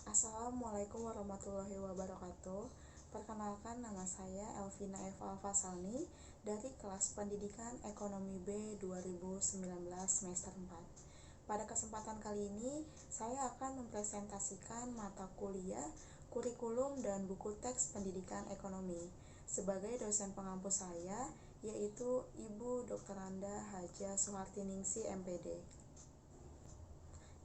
Assalamualaikum warahmatullahi wabarakatuh. Perkenalkan, nama saya Elvina Eva Alfasalni dari kelas Pendidikan Ekonomi B 2019 semester 4. Pada kesempatan kali ini, saya akan mempresentasikan mata kuliah, kurikulum, dan buku teks pendidikan ekonomi. Sebagai dosen pengampu saya, yaitu Ibu Dr. Anda Haja Suhartiningsi MPD.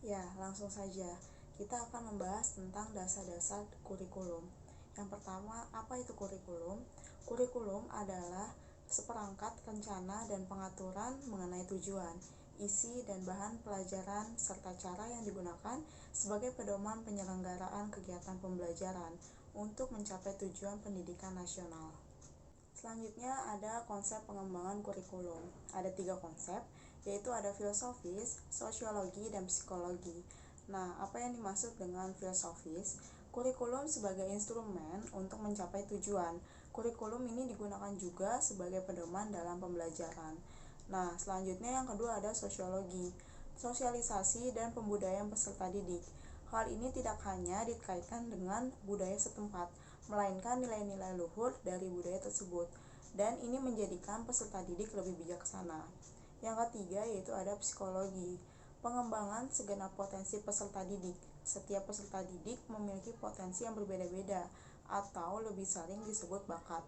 Ya, langsung saja. Kita akan membahas tentang dasar-dasar kurikulum. Yang pertama, apa itu kurikulum? Kurikulum adalah seperangkat rencana dan pengaturan mengenai tujuan, isi dan bahan pelajaran serta cara yang digunakan sebagai pedoman penyelenggaraan kegiatan pembelajaran untuk mencapai tujuan pendidikan nasional. Selanjutnya ada konsep pengembangan kurikulum. Ada 3 konsep, yaitu ada filosofis, sosiologi, dan psikologi. Nah, apa yang dimaksud dengan filosofis? Kurikulum sebagai instrumen untuk mencapai tujuan. Kurikulum ini digunakan juga sebagai pedoman dalam pembelajaran. Nah, selanjutnya yang kedua ada sosiologi, sosialisasi dan pembudayaan peserta didik. Hal ini tidak hanya dikaitkan dengan budaya setempat, melainkan nilai-nilai luhur dari budaya tersebut, dan ini menjadikan peserta didik lebih bijaksana. Yang ketiga yaitu ada psikologi, pengembangan segenap potensi peserta didik. Setiap peserta didik memiliki potensi yang berbeda-beda atau lebih sering disebut bakat.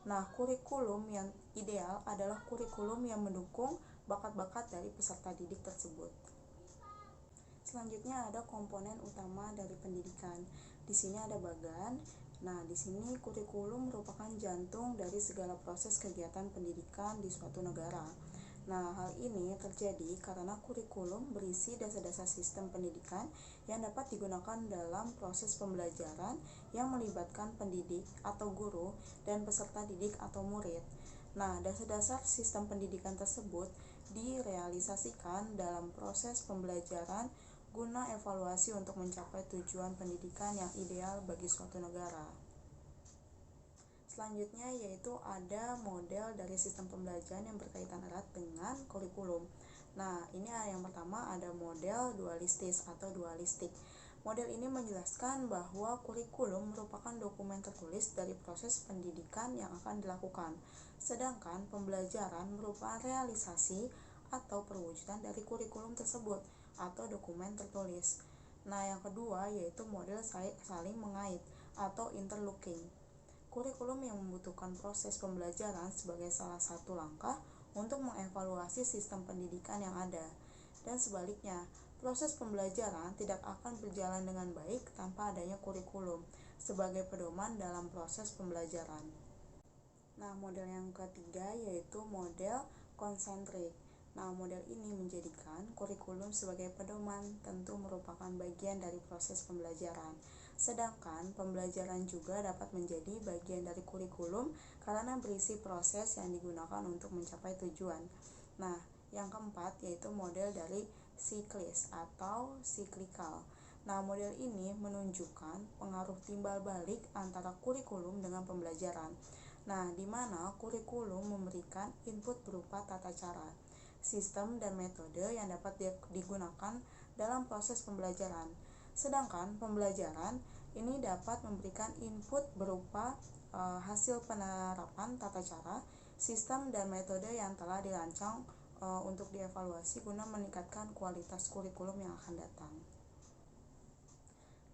Nah, kurikulum yang ideal adalah kurikulum yang mendukung bakat-bakat dari peserta didik tersebut. Selanjutnya ada komponen utama dari pendidikan. Di sini ada bagan. Nah, di sini kurikulum merupakan jantung dari segala proses kegiatan pendidikan di suatu negara. Nah, hal ini terjadi karena kurikulum berisi dasar-dasar sistem pendidikan yang dapat digunakan dalam proses pembelajaran yang melibatkan pendidik atau guru dan peserta didik atau murid. Nah, dasar-dasar sistem pendidikan tersebut direalisasikan dalam proses pembelajaran guna evaluasi untuk mencapai tujuan pendidikan yang ideal bagi suatu negara. Selanjutnya yaitu ada model dari sistem pembelajaran yang berkaitan erat dengan kurikulum. Nah, ini yang pertama ada model dualistis atau dualistik. Model ini menjelaskan bahwa kurikulum merupakan dokumen tertulis dari proses pendidikan yang akan dilakukan, sedangkan pembelajaran merupakan realisasi atau perwujudan dari kurikulum tersebut atau dokumen tertulis. Nah, yang kedua yaitu model saling mengait atau interlocking. Kurikulum yang membutuhkan proses pembelajaran sebagai salah satu langkah untuk mengevaluasi sistem pendidikan yang ada. Dan sebaliknya, proses pembelajaran tidak akan berjalan dengan baik tanpa adanya kurikulum sebagai pedoman dalam proses pembelajaran. Nah, model yang ketiga yaitu model konsentrik. Nah, model ini menjadikan kurikulum sebagai pedoman tentu merupakan bagian dari proses pembelajaran. Sedangkan pembelajaran juga dapat menjadi bagian dari kurikulum karena berisi proses yang digunakan untuk mencapai tujuan. Nah, yang keempat yaitu model dari siklis atau siklikal. Nah, model ini menunjukkan pengaruh timbal balik antara kurikulum dengan pembelajaran. Nah, di mana kurikulum memberikan input berupa tata cara, sistem, dan metode yang dapat digunakan dalam proses pembelajaran. Sedangkan pembelajaran ini dapat memberikan input berupa hasil penerapan tata cara, sistem, dan metode yang telah dirancang untuk dievaluasi guna meningkatkan kualitas kurikulum yang akan datang.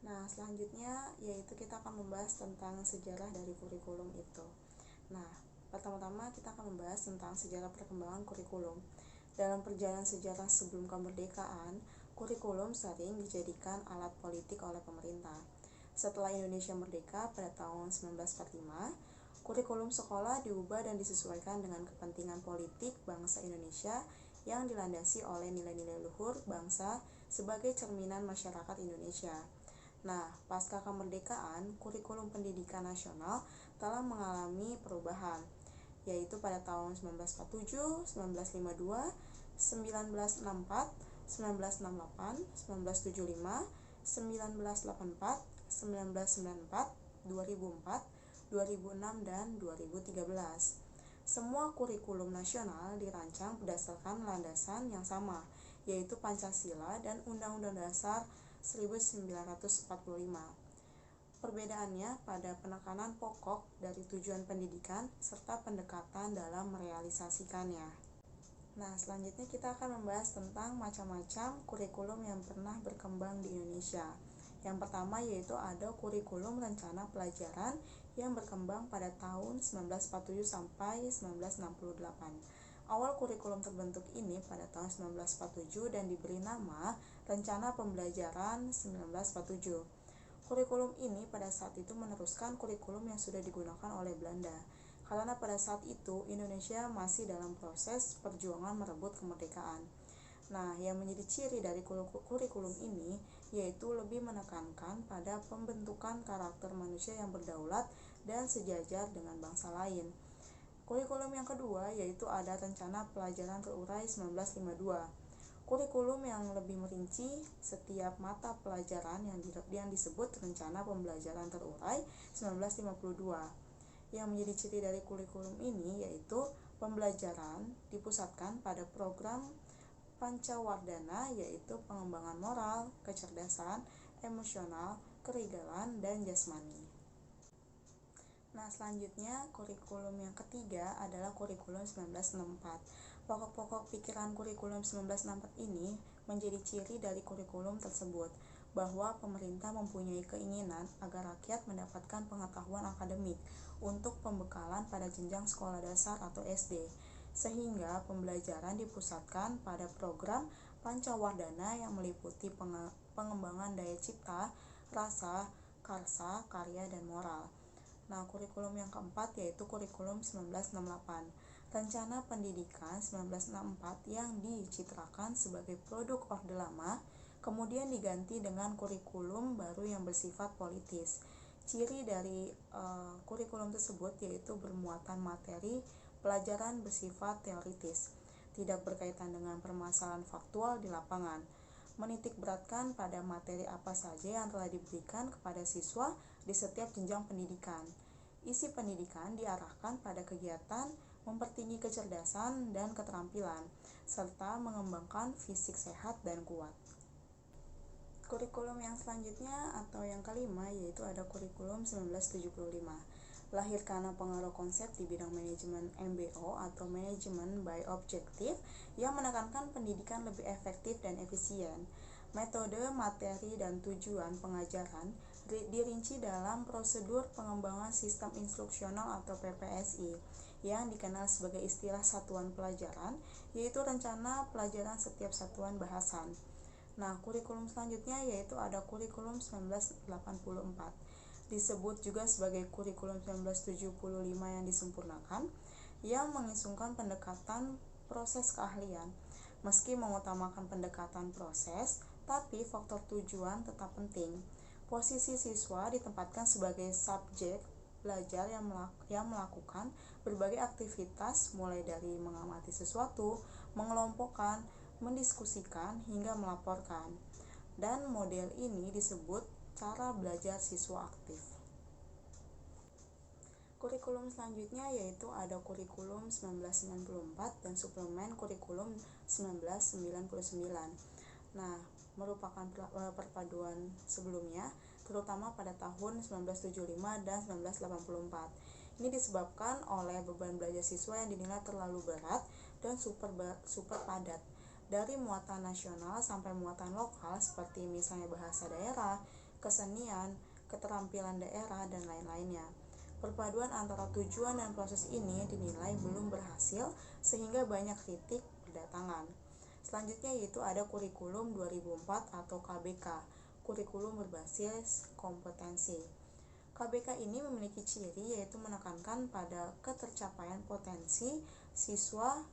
Nah, selanjutnya yaitu kita akan membahas tentang sejarah dari kurikulum itu. Nah, pertama-tama kita akan membahas tentang sejarah perkembangan kurikulum. Dalam perjalanan sejarah sebelum kemerdekaan, kurikulum sering dijadikan alat politik oleh pemerintah. Setelah Indonesia merdeka pada tahun 1945, kurikulum sekolah diubah dan disesuaikan dengan kepentingan politik bangsa Indonesia yang dilandasi oleh nilai-nilai luhur bangsa sebagai cerminan masyarakat Indonesia. Nah, pasca kemerdekaan, kurikulum pendidikan nasional telah mengalami perubahan, yaitu pada tahun 1947, 1952, 1964, 1968, 1975, 1984, 1994, 2004, 2006, dan 2013. Semua kurikulum nasional dirancang berdasarkan landasan yang sama, yaitu Pancasila dan Undang-Undang Dasar 1945. Perbedaannya pada penekanan pokok dari tujuan pendidikan serta pendekatan dalam merealisasikannya. Nah, selanjutnya kita akan membahas tentang macam-macam kurikulum yang pernah berkembang di Indonesia. Yang pertama yaitu ada kurikulum rencana pelajaran yang berkembang pada tahun 1947 sampai 1968. Awal kurikulum terbentuk ini pada tahun 1947 dan diberi nama Rencana Pembelajaran 1947. Kurikulum ini pada saat itu meneruskan kurikulum yang sudah digunakan oleh Belanda, karena pada saat itu Indonesia masih dalam proses perjuangan merebut kemerdekaan. Nah, yang menjadi ciri dari kurikulum ini yaitu lebih menekankan pada pembentukan karakter manusia yang berdaulat dan sejajar dengan bangsa lain. Kurikulum yang kedua yaitu ada Rencana Pelajaran Terurai 1952. Kurikulum yang lebih merinci setiap mata pelajaran yang disebut Rencana Pembelajaran Terurai 1952. Yang menjadi ciri dari kurikulum ini yaitu pembelajaran dipusatkan pada program Pancawardhana, yaitu pengembangan moral, kecerdasan, emosional, keregalan, dan jasmani. Nah, selanjutnya kurikulum yang ketiga adalah kurikulum 1964. Pokok-pokok pikiran kurikulum 1964 ini menjadi ciri dari kurikulum tersebut, bahwa pemerintah mempunyai keinginan agar rakyat mendapatkan pengetahuan akademik untuk pembekalan pada jenjang sekolah dasar atau SD, sehingga pembelajaran dipusatkan pada program Pancawardhana yang meliputi pengembangan daya cipta, rasa, karsa, karya, dan moral. Nah, kurikulum yang keempat yaitu kurikulum 1968. Rencana Pendidikan 1964 yang dicitrakan sebagai produk Orde Lama kemudian diganti dengan kurikulum baru yang bersifat politis. Ciri dari kurikulum tersebut yaitu bermuatan materi pelajaran bersifat teoritis, tidak berkaitan dengan permasalahan faktual di lapangan, menitik beratkan pada materi apa saja yang telah diberikan kepada siswa di setiap jenjang pendidikan. Isi pendidikan diarahkan pada kegiatan mempertinggi kecerdasan dan keterampilan, serta mengembangkan fisik sehat dan kuat. Kurikulum yang selanjutnya atau yang kelima yaitu ada kurikulum 1975. Lahir karena pengaruh konsep di bidang manajemen MBO atau manajemen by objective yang menekankan pendidikan lebih efektif dan efisien. Metode, materi, dan tujuan pengajaran dirinci dalam prosedur pengembangan sistem instruksional atau PPSI yang dikenal sebagai istilah satuan pelajaran, yaitu rencana pelajaran setiap satuan bahasan. Nah, kurikulum selanjutnya yaitu ada kurikulum 1984. Disebut juga sebagai kurikulum 1975 yang disempurnakan, yang mengisungkan pendekatan proses keahlian. Meski mengutamakan pendekatan proses, tapi faktor tujuan tetap penting. Posisi siswa ditempatkan sebagai subjek belajar yang melakukan berbagai aktivitas mulai dari mengamati sesuatu, mengelompokkan, mendiskusikan, hingga melaporkan. Dan model ini disebut cara belajar siswa aktif. Kurikulum selanjutnya yaitu ada kurikulum 1994 dan suplemen kurikulum 1999. Nah, merupakan perpaduan sebelumnya, terutama pada tahun 1975 dan 1984. Ini disebabkan oleh beban belajar siswa yang dinilai terlalu berat dan super padat, dari muatan nasional sampai muatan lokal seperti misalnya bahasa daerah, kesenian, keterampilan daerah, dan lain-lainnya. Perpaduan antara tujuan dan proses ini dinilai belum berhasil sehingga banyak kritik berdatangan. Selanjutnya yaitu ada kurikulum 2004 atau KBK, kurikulum berbasis kompetensi. KBK ini memiliki ciri yaitu menekankan pada ketercapaian potensi siswa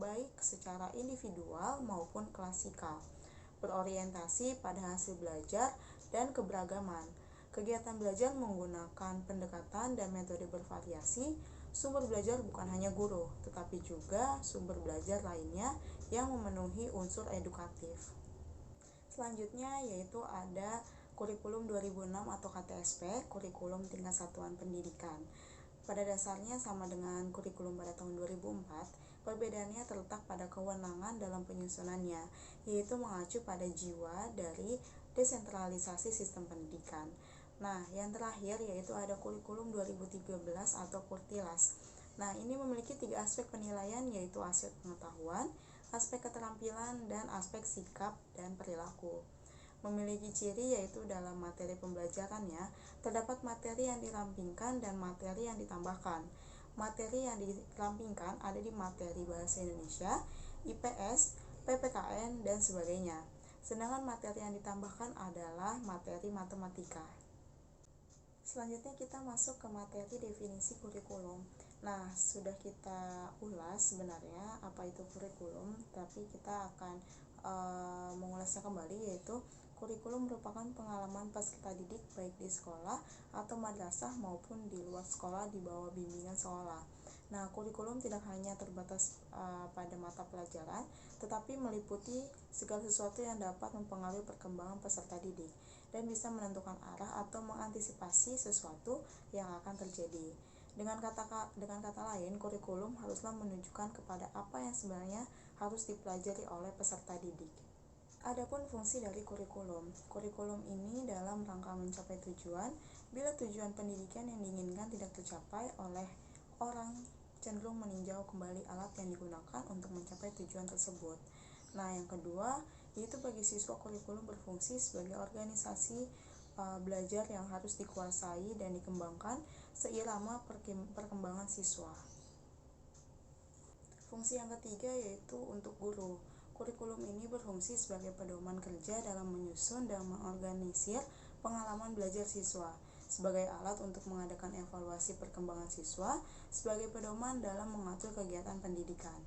baik secara individual maupun klasikal, berorientasi pada hasil belajar dan keberagaman. Kegiatan belajar menggunakan pendekatan dan metode bervariasi. Sumber belajar bukan hanya guru, tetapi juga sumber belajar lainnya yang memenuhi unsur edukatif. Selanjutnya yaitu ada kurikulum 2006 atau KTSP, kurikulum tingkat satuan pendidikan. Pada dasarnya sama dengan kurikulum pada tahun 2004, perbedaannya terletak pada kewenangan dalam penyusunannya, yaitu mengacu pada jiwa dari desentralisasi sistem pendidikan. Nah, yang terakhir yaitu ada kurikulum 2013 atau Kurtilas. Nah, ini memiliki 3 aspek penilaian, yaitu aspek pengetahuan, aspek keterampilan, dan aspek sikap dan perilaku. Memiliki ciri yaitu dalam materi pembelajarannya, terdapat materi yang dirampingkan dan materi yang ditambahkan. Materi yang dirampingkan ada di materi Bahasa Indonesia, IPS, PPKN, dan sebagainya. Sedangkan materi yang ditambahkan adalah materi matematika. Selanjutnya kita masuk ke materi definisi kurikulum. Nah, sudah kita ulas sebenarnya apa itu kurikulum, tapi kita akan mengulasnya kembali, yaitu kurikulum merupakan pengalaman peserta didik baik di sekolah atau madrasah maupun di luar sekolah di bawah bimbingan sekolah. Nah, kurikulum tidak hanya terbatas pada mata pelajaran, tetapi meliputi segala sesuatu yang dapat mempengaruhi perkembangan peserta didik dan bisa menentukan arah atau mengantisipasi sesuatu yang akan terjadi. Dengan kata lain, kurikulum haruslah menunjukkan kepada apa yang sebenarnya harus dipelajari oleh peserta didik. Adapun fungsi dari kurikulum. Kurikulum ini dalam rangka mencapai tujuan. Bila tujuan pendidikan yang diinginkan tidak tercapai oleh orang, cenderung meninjau kembali alat yang digunakan untuk mencapai tujuan tersebut. Nah, yang kedua, yaitu bagi siswa kurikulum berfungsi sebagai organisasi belajar yang harus dikuasai dan dikembangkan seirama perkembangan siswa. Fungsi yang ketiga yaitu untuk guru. Kurikulum ini berfungsi sebagai pedoman kerja dalam menyusun dan mengorganisir pengalaman belajar siswa, sebagai alat untuk mengadakan evaluasi perkembangan siswa, sebagai pedoman dalam mengatur kegiatan pendidikan.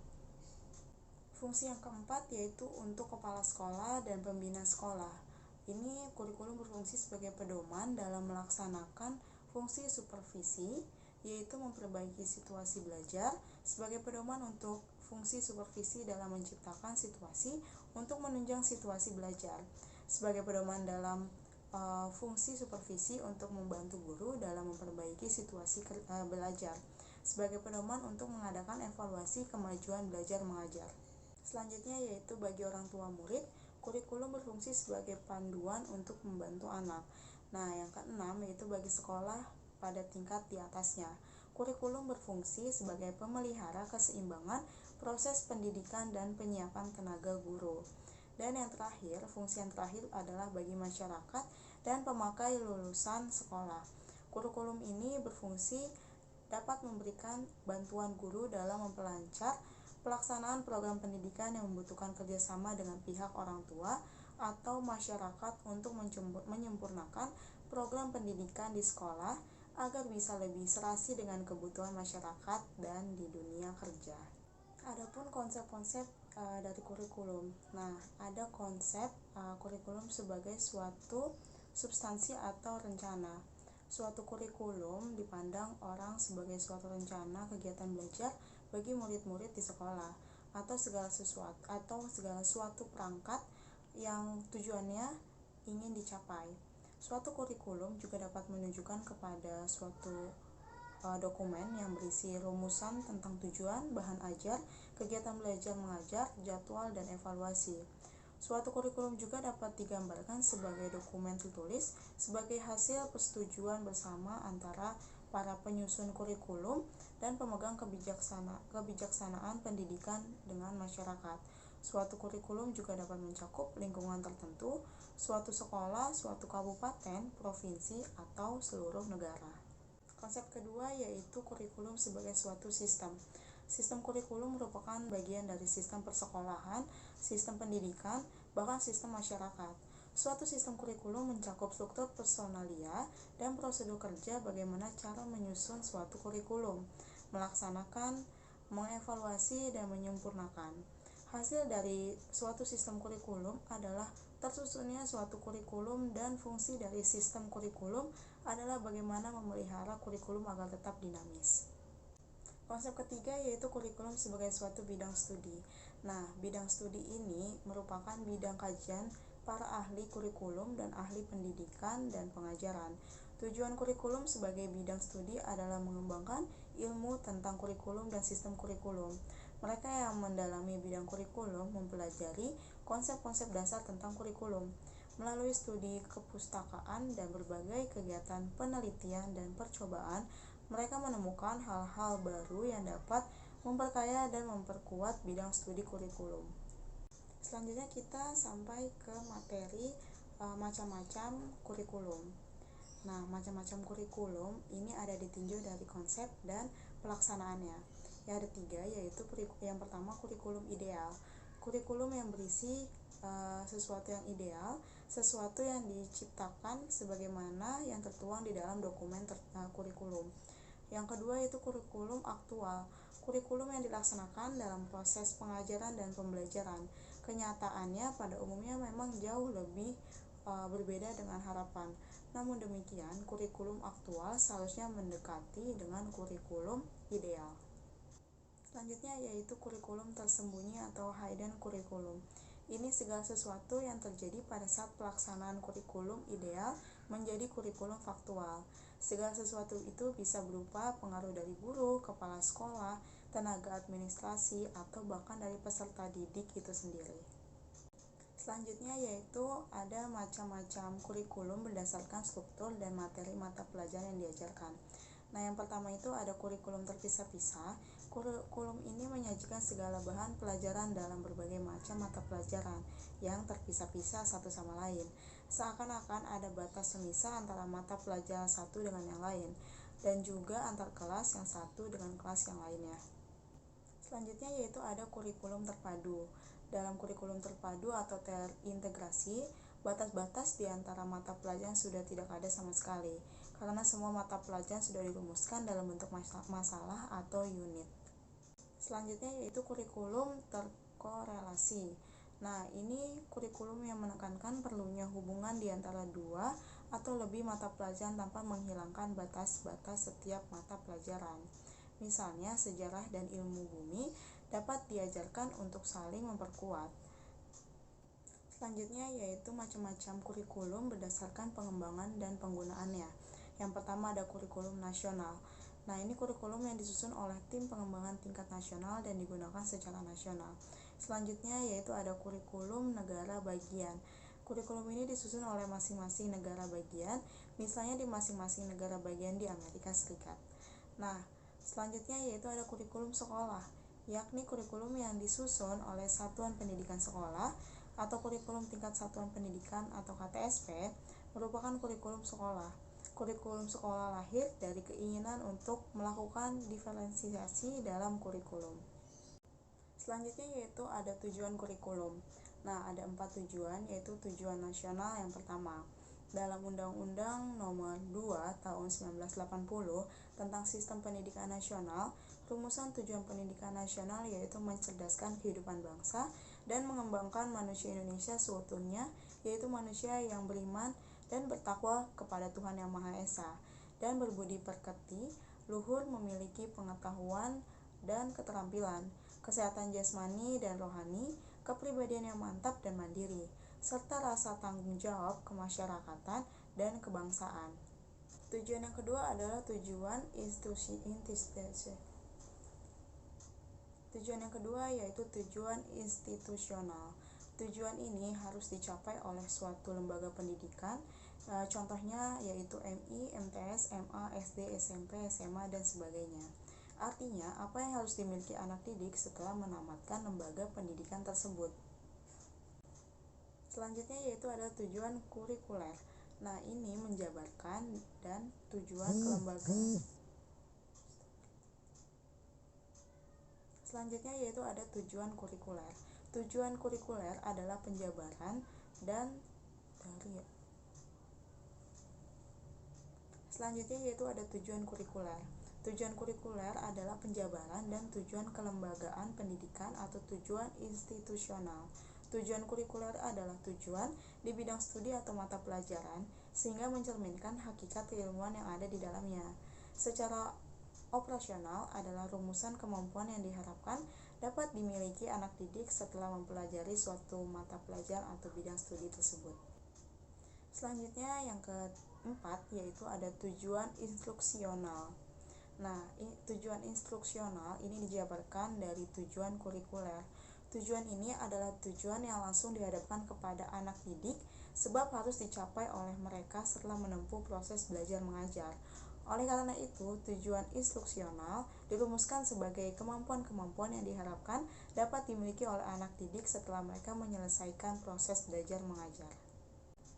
Fungsi yang keempat yaitu untuk kepala sekolah dan pembina sekolah. Ini kurikulum berfungsi sebagai pedoman dalam melaksanakan fungsi supervisi, yaitu memperbaiki situasi belajar, sebagai pedoman untuk fungsi supervisi dalam menciptakan situasi untuk menunjang situasi belajar, sebagai pedoman dalam fungsi supervisi untuk membantu guru dalam memperbaiki situasi belajar, sebagai pedoman untuk mengadakan evaluasi kemajuan belajar mengajar. Selanjutnya yaitu bagi orang tua murid, kurikulum berfungsi sebagai panduan untuk membantu anak. Nah, yang keenam yaitu bagi sekolah pada tingkat di atasnya. Kurikulum berfungsi sebagai pemelihara keseimbangan proses pendidikan dan penyiapan tenaga guru. Dan yang terakhir, fungsi yang terakhir adalah bagi masyarakat dan pemakai lulusan sekolah. Kurikulum ini berfungsi dapat memberikan bantuan guru dalam memperlancar pelaksanaan program pendidikan yang membutuhkan kerjasama dengan pihak orang tua atau masyarakat untuk menyempurnakan program pendidikan di sekolah agar bisa lebih serasi dengan kebutuhan masyarakat dan di dunia kerja. Adapun konsep-konsep dari kurikulum. Nah, ada konsep kurikulum sebagai suatu substansi atau rencana. Suatu kurikulum dipandang orang sebagai suatu rencana kegiatan belajar bagi murid-murid di sekolah atau segala suatu perangkat yang tujuannya ingin dicapai. Suatu kurikulum juga dapat menunjukkan kepada suatu dokumen yang berisi rumusan tentang tujuan, bahan ajar, kegiatan belajar mengajar, jadwal, dan evaluasi. Suatu kurikulum juga dapat digambarkan sebagai dokumen tertulis sebagai hasil persetujuan bersama antara para penyusun kurikulum dan pemegang kebijaksanaan pendidikan dengan masyarakat. Suatu kurikulum juga dapat mencakup lingkungan tertentu, suatu sekolah, suatu kabupaten, provinsi, atau seluruh negara. Konsep kedua yaitu kurikulum sebagai suatu sistem. Sistem kurikulum merupakan bagian dari sistem persekolahan, sistem pendidikan, bahkan sistem masyarakat. Suatu sistem kurikulum mencakup struktur personalia dan prosedur kerja bagaimana cara menyusun suatu kurikulum, melaksanakan, mengevaluasi, dan menyempurnakan. Hasil dari suatu sistem kurikulum adalah tersusunnya suatu kurikulum, dan fungsi dari sistem kurikulum adalah bagaimana memelihara kurikulum agar tetap dinamis. Konsep ketiga yaitu kurikulum sebagai suatu bidang studi. Nah, bidang studi ini merupakan bidang kajian para ahli kurikulum dan ahli pendidikan dan pengajaran. Tujuan kurikulum sebagai bidang studi adalah mengembangkan ilmu tentang kurikulum dan sistem kurikulum. Mereka yang mendalami bidang kurikulum mempelajari konsep-konsep dasar tentang kurikulum. Melalui studi kepustakaan dan berbagai kegiatan penelitian dan percobaan, mereka menemukan hal-hal baru yang dapat memperkaya dan memperkuat bidang studi kurikulum. Selanjutnya kita sampai ke materi macam-macam kurikulum. Nah, macam-macam kurikulum ini ada ditinjau dari konsep dan pelaksanaannya. Ya, ada 3, yaitu yang pertama kurikulum ideal. Kurikulum yang berisi sesuatu yang ideal, sesuatu yang diciptakan sebagaimana yang tertuang di dalam dokumen kurikulum. Yang kedua itu kurikulum aktual. Kurikulum yang dilaksanakan dalam proses pengajaran dan pembelajaran. Kenyataannya pada umumnya memang jauh lebih berbeda dengan harapan. Namun demikian, kurikulum aktual seharusnya mendekati dengan kurikulum ideal. Selanjutnya yaitu kurikulum tersembunyi atau hidden curriculum. Ini segala sesuatu yang terjadi pada saat pelaksanaan kurikulum ideal menjadi kurikulum faktual. Segala sesuatu itu bisa berupa pengaruh dari guru, kepala sekolah, tenaga administrasi, atau bahkan dari peserta didik itu sendiri. Selanjutnya yaitu ada macam-macam kurikulum berdasarkan struktur dan materi mata pelajaran yang diajarkan. Nah, yang pertama itu ada kurikulum terpisah-pisah. Kurikulum ini menyajikan segala bahan pelajaran dalam berbagai macam mata pelajaran yang terpisah-pisah satu sama lain. Seakan-akan ada batas semisah antara mata pelajaran satu dengan yang lain, dan juga antar kelas yang satu dengan kelas yang lainnya. Selanjutnya yaitu ada kurikulum terpadu. Dalam kurikulum terpadu atau terintegrasi, batas-batas di antara mata pelajaran sudah tidak ada sama sekali, karena semua mata pelajaran sudah dirumuskan dalam bentuk masalah atau unit. Selanjutnya yaitu kurikulum terkorelasi. Nah, ini kurikulum yang menekankan perlunya hubungan di antara 2 atau lebih mata pelajaran tanpa menghilangkan batas-batas setiap mata pelajaran. Misalnya, sejarah dan ilmu bumi dapat diajarkan untuk saling memperkuat. Selanjutnya yaitu macam-macam kurikulum berdasarkan pengembangan dan penggunaannya. Yang pertama ada kurikulum nasional. Nah, ini kurikulum yang disusun oleh tim pengembangan tingkat nasional dan digunakan secara nasional. Selanjutnya yaitu ada kurikulum negara bagian. Kurikulum ini disusun oleh masing-masing negara bagian, misalnya di masing-masing negara bagian di Amerika Serikat. Nah, selanjutnya yaitu ada kurikulum sekolah, yakni kurikulum yang disusun oleh satuan pendidikan sekolah atau kurikulum tingkat satuan pendidikan atau KTSP merupakan kurikulum sekolah. Kurikulum sekolah lahir dari keinginan untuk melakukan diferensiasi dalam kurikulum. Selanjutnya yaitu ada tujuan kurikulum. Nah, ada 4 tujuan, yaitu tujuan nasional yang pertama. Dalam Undang-Undang Nomor 2 Tahun 1980 tentang Sistem Pendidikan Nasional, rumusan tujuan pendidikan nasional yaitu mencerdaskan kehidupan bangsa dan mengembangkan manusia Indonesia seutuhnya, yaitu manusia yang beriman dan bertakwa kepada Tuhan Yang Maha Esa, dan berbudi pekerti, luhur, memiliki pengetahuan dan keterampilan, kesehatan jasmani dan rohani, kepribadian yang mantap dan mandiri, serta rasa tanggung jawab kemasyarakatan dan kebangsaan. Tujuan yang kedua adalah tujuan Tujuan yang kedua yaitu tujuan institusional. Tujuan ini harus dicapai oleh suatu lembaga pendidikan, contohnya yaitu MI, MTS, MA, SD, SMP, SMA, dan sebagainya. Artinya, apa yang harus dimiliki anak didik setelah menamatkan lembaga pendidikan tersebut. Selanjutnya yaitu ada tujuan kurikuler. Nah, ini menjabarkan dan tujuan kelembagaan. Selanjutnya yaitu ada tujuan kurikuler. Tujuan kurikuler adalah penjabaran dan Selanjutnya yaitu ada tujuan kurikuler. Tujuan kurikuler adalah penjabaran dan tujuan kelembagaan pendidikan atau tujuan institusional. Tujuan kurikuler adalah tujuan di bidang studi atau mata pelajaran sehingga mencerminkan hakikat keilmuan yang ada di dalamnya. Secara operasional adalah rumusan kemampuan yang diharapkan dapat dimiliki anak didik setelah mempelajari suatu mata pelajaran atau bidang studi tersebut. Selanjutnya yang keempat yaitu ada tujuan instruksional. Nah, tujuan instruksional ini dijabarkan dari tujuan kurikuler. Tujuan ini adalah tujuan yang langsung dihadapkan kepada anak didik sebab harus dicapai oleh mereka setelah menempuh proses belajar mengajar. Oleh karena itu, tujuan instruksional dirumuskan sebagai kemampuan-kemampuan yang diharapkan dapat dimiliki oleh anak didik setelah mereka menyelesaikan proses belajar mengajar.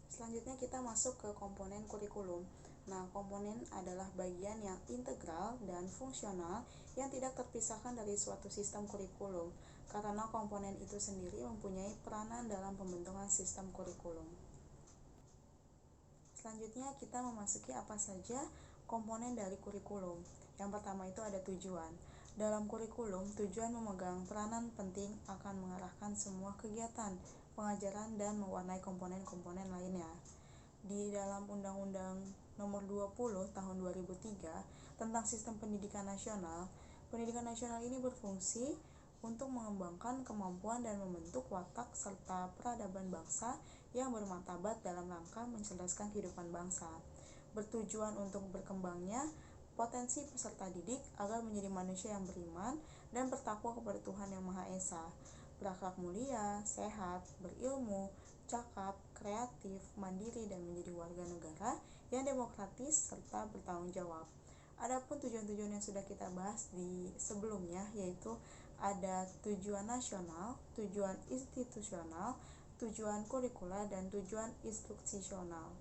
Selanjutnya kita masuk ke komponen kurikulum. Nah, komponen adalah bagian yang integral dan fungsional yang tidak terpisahkan dari suatu sistem kurikulum, karena komponen itu sendiri mempunyai peranan dalam pembentukan sistem kurikulum. Selanjutnya kita memasuki apa saja komponen dari kurikulum. Yang pertama itu ada tujuan. Dalam kurikulum, tujuan memegang peranan penting akan mengarahkan semua kegiatan pengajaran dan mewarnai komponen-komponen lainnya. Di dalam Undang-Undang Nomor 20 Tahun 2003 tentang Sistem Pendidikan Nasional ini berfungsi untuk mengembangkan kemampuan dan membentuk watak serta peradaban bangsa yang bermartabat dalam rangka mencerdaskan kehidupan bangsa, bertujuan untuk berkembangnya potensi peserta didik agar menjadi manusia yang beriman dan bertakwa kepada Tuhan Yang Maha Esa, berakhlak mulia, sehat, berilmu, cakap, kreatif, mandiri, dan menjadi warga negara yang demokratis serta bertanggung jawab. Adapun tujuan-tujuan yang sudah kita bahas di sebelumnya, yaitu ada tujuan nasional, tujuan institusional, tujuan kurikuler, dan tujuan instruksional.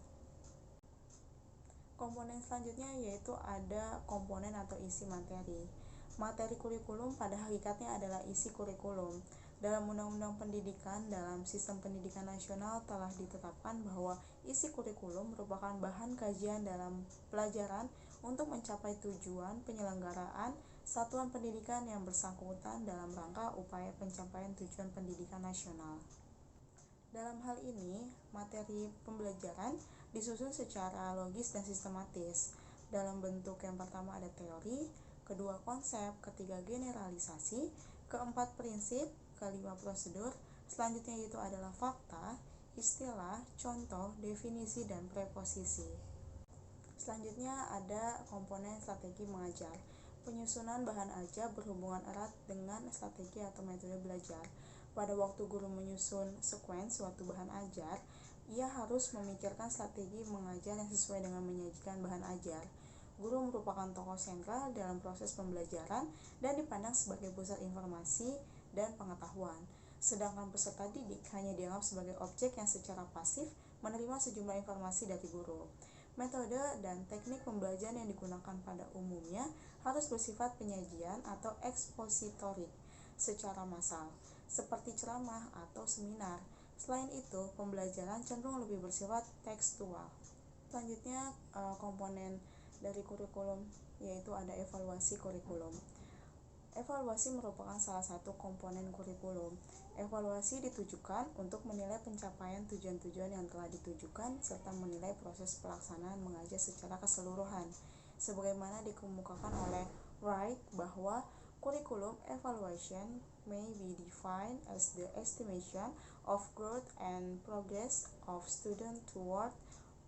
Komponen selanjutnya yaitu ada komponen atau isi materi. Materi kurikulum pada hakikatnya adalah isi kurikulum. Dalam Undang-Undang Pendidikan dalam Sistem Pendidikan Nasional telah ditetapkan bahwa isi kurikulum merupakan bahan kajian dalam pelajaran untuk mencapai tujuan penyelenggaraan satuan pendidikan yang bersangkutan dalam rangka upaya pencapaian tujuan pendidikan nasional. Dalam hal ini, materi pembelajaran disusun secara logis dan sistematis. Dalam bentuk yang pertama ada teori, kedua konsep, ketiga generalisasi, keempat prinsip, kelima prosedur, selanjutnya itu adalah fakta, istilah, contoh, definisi, dan preposisi. Selanjutnya ada komponen strategi mengajar. Penyusunan bahan ajar berhubungan erat dengan strategi atau metode belajar. Pada waktu guru menyusun sequence suatu bahan ajar, ia harus memikirkan strategi mengajar yang sesuai dengan menyajikan bahan ajar. Guru merupakan tokoh sentral dalam proses pembelajaran dan dipandang sebagai pusat informasi dan pengetahuan. Sedangkan peserta didik hanya dianggap sebagai objek yang secara pasif menerima sejumlah informasi dari guru. Metode dan teknik pembelajaran yang digunakan pada umumnya harus bersifat penyajian atau ekspositorik secara massal, seperti ceramah atau seminar. Selain itu, pembelajaran cenderung lebih bersifat tekstual. Selanjutnya, komponen dari kurikulum yaitu ada evaluasi kurikulum. Evaluasi merupakan salah satu komponen kurikulum. Evaluasi ditujukan untuk menilai pencapaian tujuan-tujuan yang telah ditujukan serta menilai proses pelaksanaan mengajar secara keseluruhan. Sebagaimana dikemukakan oleh Wright bahwa curriculum evaluation may be defined as the estimation of growth and progress of students toward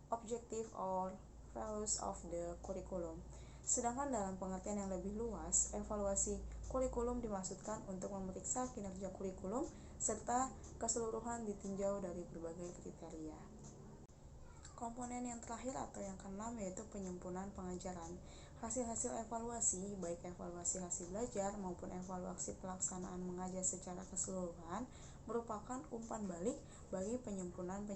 objective or values of the curriculum. Sedangkan dalam pengertian yang lebih luas, evaluasi kurikulum dimaksudkan untuk memeriksa kinerja kurikulum serta keseluruhan ditinjau dari berbagai kriteria. Komponen yang terakhir atau yang keenam yaitu penyempurnaan pengajaran. Hasil-hasil evaluasi, baik evaluasi hasil belajar maupun evaluasi pelaksanaan mengajar secara keseluruhan, merupakan umpan balik bagi penyempurnaan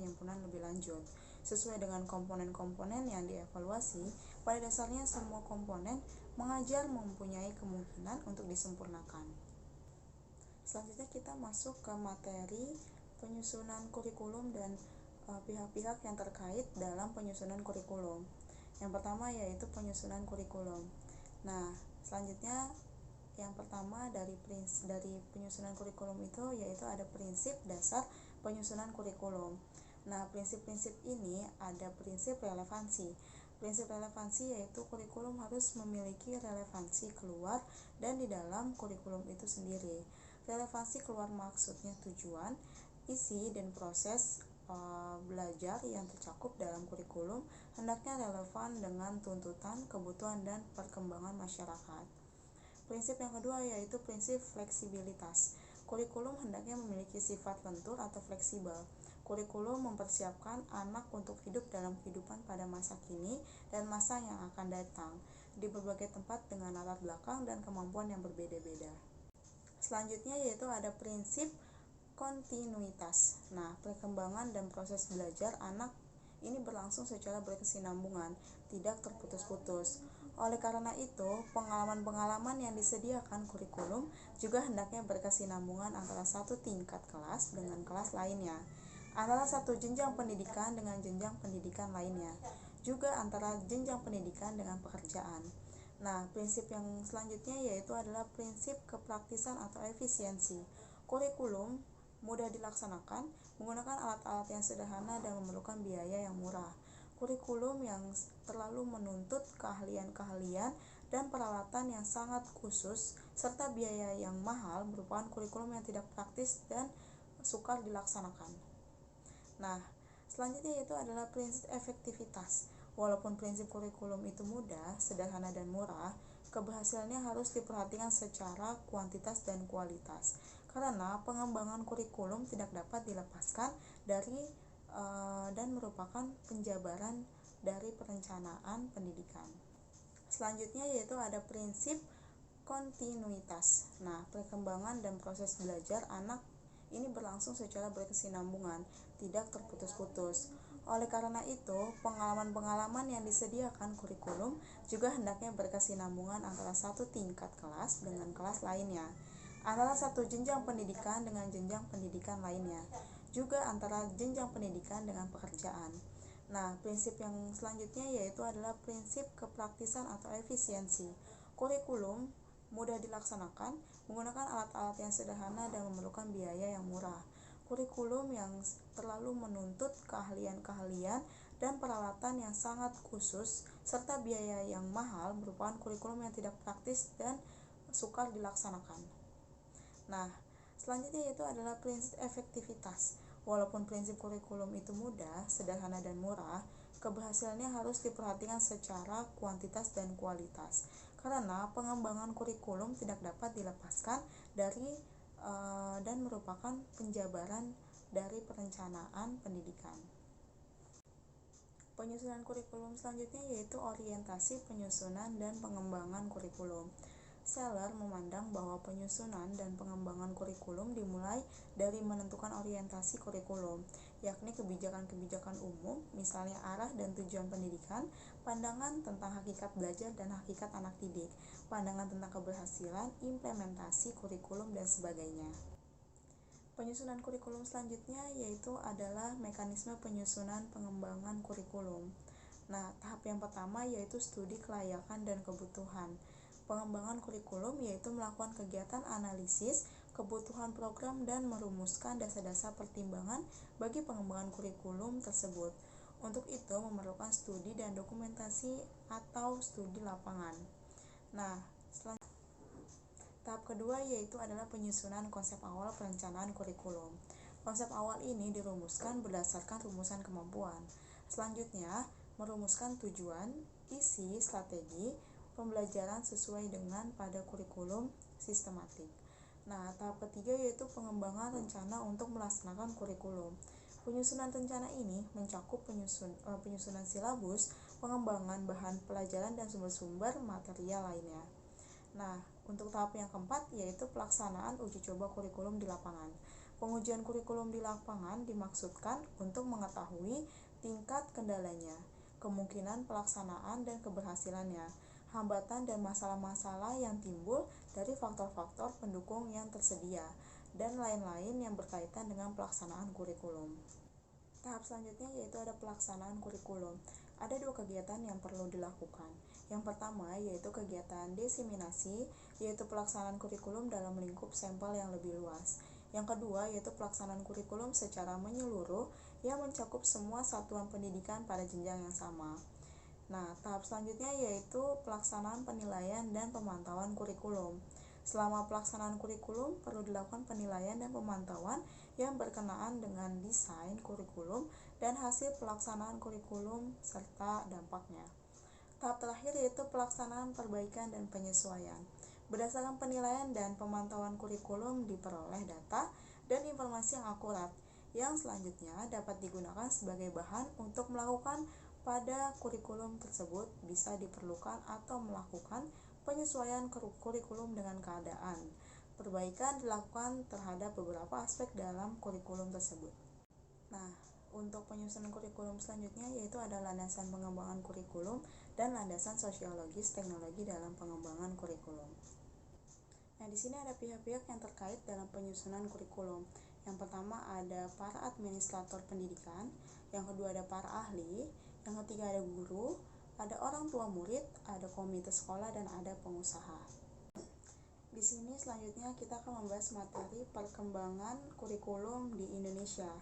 lebih lanjut. Sesuai dengan komponen-komponen yang dievaluasi, pada dasarnya semua komponen mengajar mempunyai kemungkinan untuk disempurnakan. Selanjutnya kita masuk ke materi penyusunan kurikulum dan pihak-pihak yang terkait dalam penyusunan kurikulum. Yang pertama yaitu penyusunan kurikulum. Nah, selanjutnya yang pertama dari penyusunan kurikulum itu yaitu ada prinsip dasar penyusunan kurikulum. Nah, prinsip-prinsip ini ada prinsip relevansi. Prinsip relevansi yaitu kurikulum harus memiliki relevansi keluar dan di dalam kurikulum itu sendiri. Relevansi keluar maksudnya tujuan, isi, dan proses belajar yang tercakup dalam kurikulum hendaknya relevan dengan tuntutan, kebutuhan, dan perkembangan masyarakat. Prinsip yang kedua yaitu prinsip fleksibilitas. Kurikulum hendaknya memiliki sifat lentur atau fleksibel. kurikulum mempersiapkan anak untuk hidup dalam kehidupan pada masa kini dan masa yang akan datang di berbagai tempat dengan latar belakang dan kemampuan yang berbeda-beda. Selanjutnya yaitu ada prinsip kontinuitas. Nah, perkembangan dan proses belajar anak ini berlangsung secara berkesinambungan, tidak terputus-putus. Oleh karena itu, pengalaman-pengalaman yang disediakan kurikulum juga hendaknya berkesinambungan antara satu tingkat kelas dengan kelas lainnya, antara satu jenjang pendidikan dengan jenjang pendidikan lainnya, juga antara jenjang pendidikan dengan pekerjaan. Nah, prinsip yang selanjutnya yaitu adalah prinsip kepraktisan atau efisiensi. Kurikulum mudah dilaksanakan, menggunakan alat-alat yang sederhana dan memerlukan biaya yang murah. Kurikulum yang terlalu menuntut keahlian-keahlian dan peralatan yang sangat khusus serta biaya yang mahal merupakan kurikulum yang tidak praktis dan sukar dilaksanakan. Nah, selanjutnya itu adalah prinsip efektivitas. Walaupun prinsip kurikulum itu mudah, sederhana, dan murah, keberhasilannya harus diperhatikan secara kuantitas dan kualitas. Karena pengembangan kurikulum tidak dapat dilepaskan dari dan merupakan penjabaran dari perencanaan pendidikan. Selanjutnya yaitu ada prinsip kontinuitas. Nah, perkembangan dan proses belajar anak ini berlangsung secara berkesinambungan, tidak terputus-putus. Oleh karena itu, pengalaman-pengalaman yang disediakan kurikulum juga hendaknya berkesinambungan antara satu tingkat kelas dengan kelas lainnya, antara satu jenjang pendidikan dengan jenjang pendidikan lainnya, juga antara jenjang pendidikan dengan pekerjaan. Nah, prinsip yang selanjutnya yaitu adalah prinsip kepraktisan atau efisiensi. Kurikulum mudah dilaksanakan, menggunakan alat-alat yang sederhana dan memerlukan biaya yang murah. Kurikulum yang terlalu menuntut keahlian-keahlian dan peralatan yang sangat khusus serta biaya yang mahal merupakan kurikulum yang tidak praktis dan sukar dilaksanakan. Nah, selanjutnya itu adalah prinsip efektivitas. Walaupun prinsip kurikulum itu mudah, sederhana, dan murah, keberhasilannya harus diperhatikan secara kuantitas dan kualitas. Karena pengembangan kurikulum tidak dapat dilepaskan dari dan merupakan penjabaran dari perencanaan pendidikan. Penyusunan kurikulum selanjutnya yaitu orientasi penyusunan dan pengembangan kurikulum. Seller memandang bahwa penyusunan dan pengembangan kurikulum dimulai dari menentukan orientasi kurikulum, yakni kebijakan-kebijakan umum, misalnya arah dan tujuan pendidikan, pandangan tentang hakikat belajar dan hakikat anak didik, pandangan tentang keberhasilan, implementasi kurikulum, dan sebagainya. Penyusunan kurikulum selanjutnya yaitu adalah mekanisme penyusunan pengembangan kurikulum. Nah, tahap yang pertama yaitu studi kelayakan dan kebutuhan. Pengembangan kurikulum yaitu melakukan kegiatan analisis kebutuhan program dan merumuskan dasar-dasar pertimbangan bagi pengembangan kurikulum tersebut. Untuk itu memerlukan studi dan dokumentasi atau studi lapangan. Nah, tahap kedua yaitu adalah penyusunan konsep awal perencanaan kurikulum. Konsep awal ini dirumuskan berdasarkan rumusan kemampuan. Selanjutnya, merumuskan tujuan, isi, strategi, pembelajaran sesuai dengan pada kurikulum sistematik. Nah, tahap ketiga yaitu pengembangan rencana untuk melaksanakan kurikulum. Penyusunan rencana ini mencakup penyusunan silabus, pengembangan bahan pelajaran dan sumber-sumber material lainnya. Nah, untuk tahap yang keempat yaitu pelaksanaan uji coba kurikulum di lapangan. Pengujian kurikulum di lapangan dimaksudkan untuk mengetahui tingkat kendalanya, kemungkinan pelaksanaan dan keberhasilannya, hambatan dan masalah-masalah yang timbul dari faktor-faktor pendukung yang tersedia, dan lain-lain yang berkaitan dengan pelaksanaan kurikulum. Tahap selanjutnya yaitu ada pelaksanaan kurikulum. Ada dua kegiatan yang perlu dilakukan. Yang pertama yaitu kegiatan diseminasi, yaitu pelaksanaan kurikulum dalam lingkup sampel yang lebih luas. Yang kedua yaitu pelaksanaan kurikulum secara menyeluruh yang mencakup semua satuan pendidikan pada jenjang yang sama. Nah, tahap selanjutnya yaitu pelaksanaan penilaian dan pemantauan kurikulum. Selama pelaksanaan kurikulum perlu dilakukan penilaian dan pemantauan yang berkenaan dengan desain kurikulum dan hasil pelaksanaan kurikulum serta dampaknya. Tahap terakhir yaitu pelaksanaan perbaikan dan penyesuaian. Berdasarkan penilaian dan pemantauan kurikulum diperoleh data dan informasi yang akurat yang selanjutnya dapat digunakan sebagai bahan untuk melakukan pada kurikulum tersebut. Bisa diperlukan atau melakukan penyesuaian kurikulum dengan keadaan. Perbaikan dilakukan terhadap beberapa aspek dalam kurikulum tersebut. Nah, untuk penyusunan kurikulum selanjutnya yaitu ada landasan pengembangan kurikulum dan landasan sosiologis teknologi dalam pengembangan kurikulum. Nah, di sini ada pihak-pihak yang terkait dalam penyusunan kurikulum. Yang pertama ada para administrator pendidikan, yang kedua ada para ahli, yang ketiga ada guru, ada orang tua murid, ada komite sekolah, dan ada pengusaha. Di sini selanjutnya kita akan membahas materi perkembangan kurikulum di Indonesia.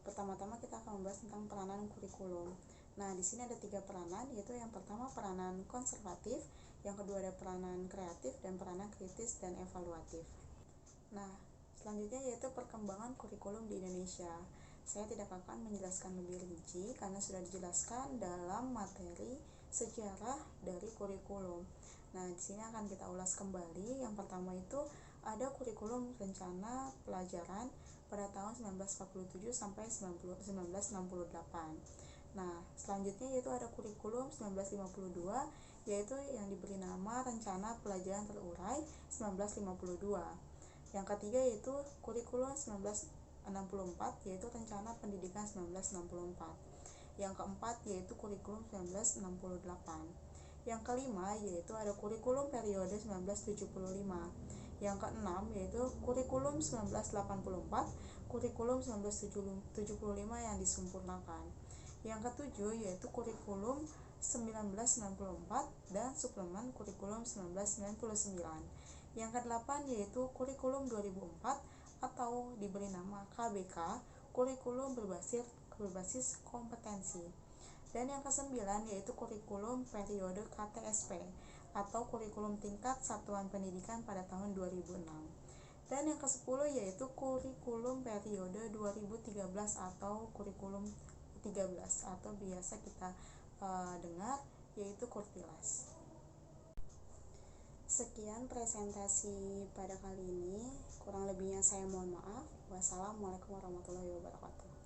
Pertama-tama kita akan membahas tentang peranan kurikulum. Nah, di sini ada 3 peranan, yaitu yang pertama peranan konservatif, yang kedua ada peranan kreatif, dan peranan kritis dan evaluatif. Nah, selanjutnya yaitu perkembangan kurikulum di Indonesia. Saya tidak akan menjelaskan lebih rinci karena sudah dijelaskan dalam materi sejarah dari kurikulum. Nah, di sini akan kita ulas kembali. Yang pertama itu ada kurikulum rencana pelajaran pada tahun 1947 sampai 1968. Nah, selanjutnya yaitu ada kurikulum 1952, yaitu yang diberi nama Rencana Pelajaran Terurai 1952. Yang ketiga yaitu kurikulum 1964, yaitu Rencana Pendidikan 1964. Yang keempat yaitu kurikulum 1968. Yang kelima yaitu ada kurikulum periode 1975. Yang keenam yaitu kurikulum 1984, kurikulum 1975 yang disempurnakan. Yang ketujuh yaitu kurikulum 1994 dan suplemen kurikulum 1999. Yang kedelapan yaitu kurikulum 2004 atau diberi nama KBK, kurikulum berbasis kompetensi. Dan yang kesembilan yaitu kurikulum periode KTSP atau kurikulum tingkat satuan pendidikan pada tahun 2006. Dan yang ke-10 yaitu kurikulum periode 2013 atau kurikulum 13 atau biasa kita dengar yaitu Kurtilas. Sekian presentasi pada kali ini, kurang lebihnya saya mohon maaf. Wassalamualaikum warahmatullahi wabarakatuh.